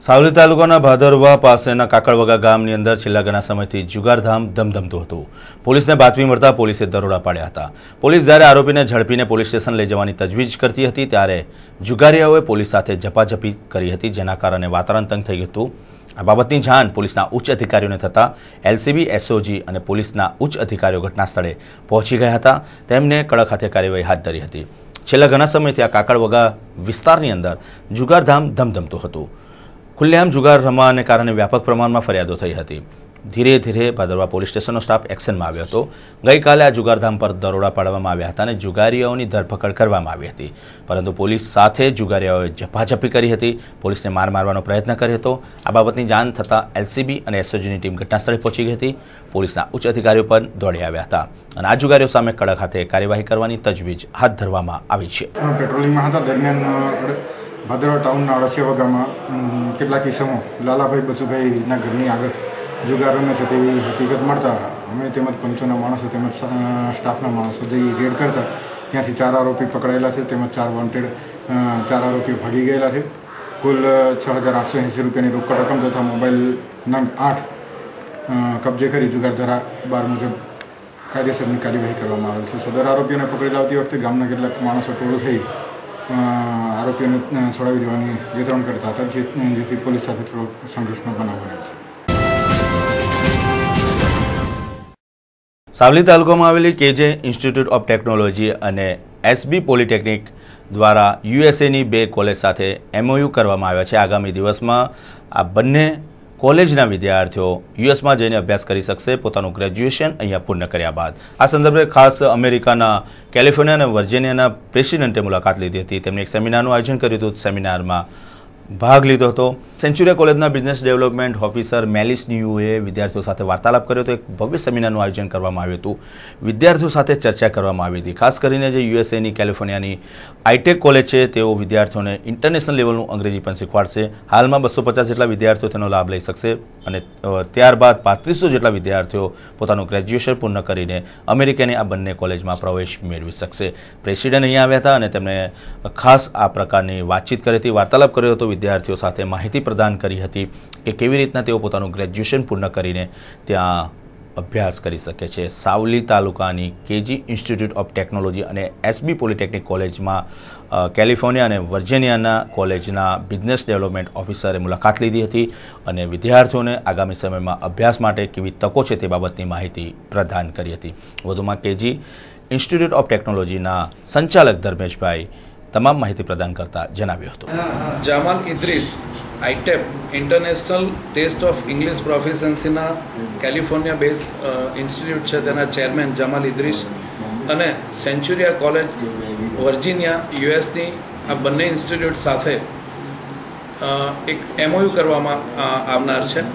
સાવલી તાલુકાના ભાદરવા પાસેના કાકડવગા ગામની અંદર છેલ્લા ઘણા સમયથી જુગારધામ ધમધમતું હતું। પોલીસને બાતમી મળતા પોલીસે દરોડા પાડ્યા હતા। પોલીસ જ્યારે આરોપીને ઝડપીને પોલીસ સ્ટેશન લઈ જવાની તજવીજ કરતી હતી ત્યારે જુગારીયાઓએ પોલીસ સાથે ઝપાઝપી કરી હતી, જેના કારણે વાતાવરણ તંગ થઈ હતું। આ બાબતની જાણ પોલીસના ઉચ્ચ અધિકારીઓને થતાં એલસીબી, એસઓજી અને પોલીસના ઉચ્ચ અધિકારીઓ ઘટના સ્થળે પહોંચી ગયા હતા। તેમને કડક હાથે કાર્યવાહી હાથ ધરી હતી। છેલ્લા ઘણા સમયથી આ કાકડવગા વિસ્તારની અંદર જુગારધામ ધમધમતું હતું। खुलेआम जुगार रमवाने कारणे व्यापक प्रमाण में फरियादों थई हती। धीरे धीरे भादरवा पोलीस स्टेशननो स्टाफ एक्शन में आव्यो हतो। गई काले आ जुगारधाम पर दरोड़ा पाडवामां आव्या हता अने जुगारीओनी धरपकड़ करवामां आवी हती, परंतु पोलीस साथे जुगारीओए झपाझपी करी हती। पोलीसने मार मारवानो प्रयत्न कर्यो हतो। आ बाबतनी जाण थतां एलसीबी अने एसओजीनी टीम घटनास्थळे पहोंची गई हती। पोलीसना उच्च अधिकारीओ पण दौड़ी आव्या हता अने आ जुगारीओ सामे कड़क हाथे कार्यवाही करवानी तजवीज हाथ धरवामां आवी छे। पेट्रोलिंग में दरमियान भादरवा टाउन अड़सिया में કેટલાક કિસ્સામાં લાલાભાઈ બચુભાઈના ઘરની આગળ જુગાર રમે છે તેવી હકીકત મળતા અમે તેમજ પંચોના માણસો તેમજ સ્ટાફના માણસો જઈ રેડ કરતા ત્યાંથી 4 આરોપી પકડાયેલા છે તેમજ 4 વોન્ટેડ 4 આરોપી ભાગી ગયેલા છે। કુલ 6880 રૂપિયાની રોકડ રકમ તથા મોબાઈલ નંગ 8 કબજે કરી જુગાર ધારા 12 મુજબ કાયદેસરની કાર્યવાહી કરવામાં આવેલ છે। સદર આરોપીઓને પકડી લાવતી વખતે ગામના કેટલાક માણસો ટોળું થઈ आरोपीओं ने छोड़ावी देवानी वितरण करता था, जेथी पोलीस साथे थोड़ो संघर्षनो बनाव बनेल छे। सावली तालुकामां आवेली केजे इंस्टिट्यूट ऑफ टेक्नोलॉजी अने एसबी पॉलिटेक्निक द्वारा यूएसए नी 2 कॉलेज साथे एमओयू करवामां आव्या छे। आगामी दिवसमां आ बंने कॉलेजना विद्यार्थीओ यूएस में जईने अभ्यास करी शकशे। पोतानुं ग्रेज्युएशन अहींया पूर्ण कर्या बाद आ संदर्भे खास अमेरिकाना कैलिफोर्निया अने वर्जिनियाना प्रेसिडेंटे मुलाकात लीधी हती। तेमणे एक सेमिनारनुं आयोजन कर्युं हतुं। सेमिनारमां भाग लीधो हतो। सेंचुरिया कॉलेजना बिजनेस डेवलपमेंट ऑफिसर मेलिस न्यूए विद्यार्थीओ साथे वार्तालाप कर्यो हतो। एक भव्य सेमिनारनुं आयोजन करवामां आव्युं हतुं। विद्यार्थीओ साथे चर्चा करवामां आवी हती। खास करीने जे यूएसएनी कैलिफोर्नियानी आईटेक कॉलेज छे तेओ विद्यार्थीओने इंटरनेशनल लेवलनुं अंग्रेजी पण शीखवाडशे। हालमां 250 जेटला विद्यार्थीओ तेनो लाभ लई शकशे अने त्यारबाद 3500 जेटला विद्यार्थीओ पोतानुं ग्रेज्युएशन पूर्ण करीने अमेरिकानी आ बंने कॉलेजमां प्रवेश मेळवी शकशे। प्रेसिडेंट अहींया आव्या हता अने तेमणे खास आ प्रकारनी वातचीत करी हती, वार्तालाप कर्यो हतो। विद्यार्थीओ साथे माहिती प्रदान करी हती के केवी रीतना तेओ पोतानुं ग्रेज्युएशन पूर्ण करीने त्यां अभ्यास करी शके छे। सावली तालुकानी केजी इंस्टिट्यूट ऑफ टेक्नोलॉजी अने एसबी पॉलिटेक्निक कॉलेज में कैलिफोर्निया अने वर्जिनियाना कॉलेजना बिजनेस डेवलपमेंट ऑफिसरे मुलाकात लीधी हती अने विद्यार्थीओने आगामी समय में अभ्यास माटे केवी तको छे ते बाबतनी माहिती प्रदान करी हती। वधुमां केजी इंस्टिट्यूट ऑफ टेक्नोलॉजीना संचालक धर्मेशभाई तमाम माहिती प्रदान करता जणाव्युं हतुं। Jamal Idris ITEP international test of English प्रोफिशियन्सीना कैलिफोर्निया बेस इंस्टिट्यूट है तेना चेरमेन जमाल इद्रीस अने सेंचुरिया कॉलेज वर्जिनिया यूएसनी आ बंने इंस्टिट्यूट साथे एक एमओयू करवामां आवनार छे।